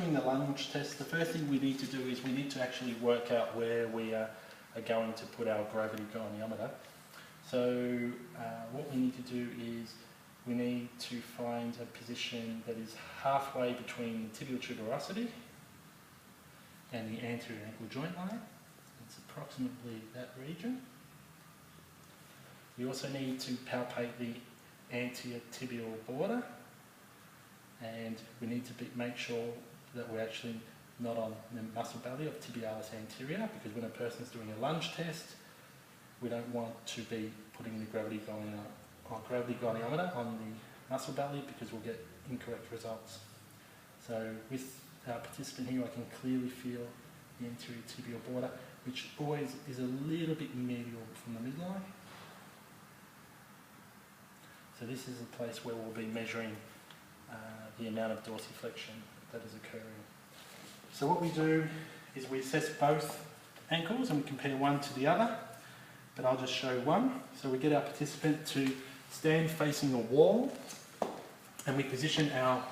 doing the lunge test, the first thing we need to do is we need to actually work out where we are going to put our gravity goniometer. So what we need to do is we need to find a position that is halfway between the tibial tuberosity and the anterior ankle joint line. It's approximately that region. We also need to palpate the anterior tibial border, and we need to make sure that we're actually not on the muscle belly of tibialis anterior, because when a person's doing a lunge test, we don't want to be putting the gravity goniometer on the muscle belly, because we'll get incorrect results. So with our participant here, I can clearly feel the anterior tibial border, which always is a little bit medial from the midline. So this is a place where we'll be measuring the amount of dorsiflexion that is occurring. So what we do is we assess both ankles and we compare one to the other, but I'll just show one. So we get our participant to stand facing a wall, and we position our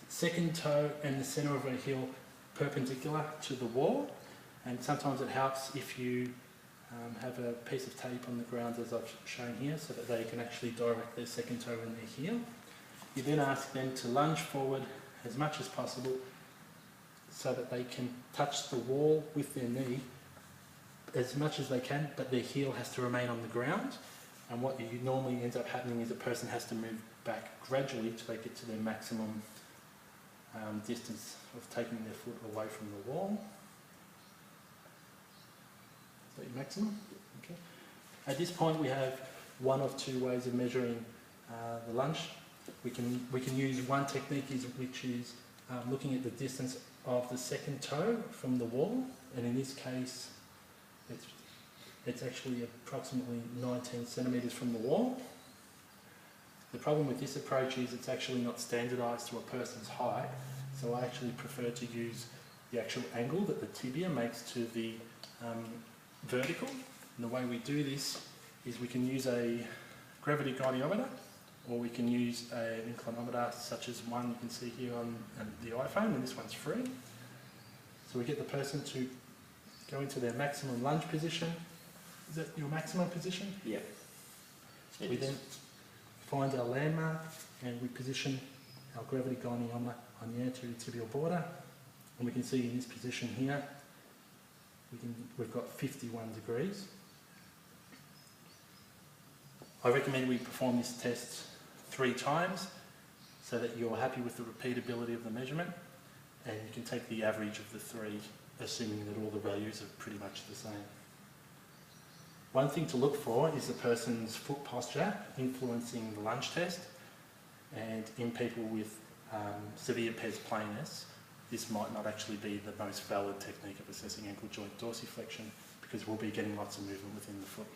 second toe and the centre of our heel perpendicular to the wall. And sometimes it helps if you have a piece of tape on the ground, as I've shown here, so that they can actually direct their second toe and their heel. You then ask them to lunge forward as much as possible so that they can touch the wall with their knee as much as they can, but their heel has to remain on the ground. And what normally ends up happening is a person has to move back gradually till they get to their maximum distance of taking their foot away from the wall. Is that your maximum? Okay. At this point we have one of two ways of measuring the lunge. We can use one technique which is looking at the distance of the second toe from the wall, and in this case it's actually approximately 19 centimetres from the wall. The problem with this approach is it's actually not standardised to a person's height, so I actually prefer to use the actual angle that the tibia makes to the vertical. And the way we do this is we can use a gravity goniometer, or we can use an inclinometer such as one you can see here on the iPhone, and this one's free. So we get the person to go into their maximum lunge position. Is that your maximum position? Yeah. We then find our landmark and we position our gravity goniometer on the anterior tibial border, and we can see in this position here we've got 51 degrees. I recommend we perform this test 3 times so that you're happy with the repeatability of the measurement, and you can take the average of the 3, assuming that all the values are pretty much the same. One thing to look for is the person's foot posture influencing the lunge test, and in people with severe pes planus, this might not actually be the most valid technique of assessing ankle joint dorsiflexion, because we'll be getting lots of movement within the foot.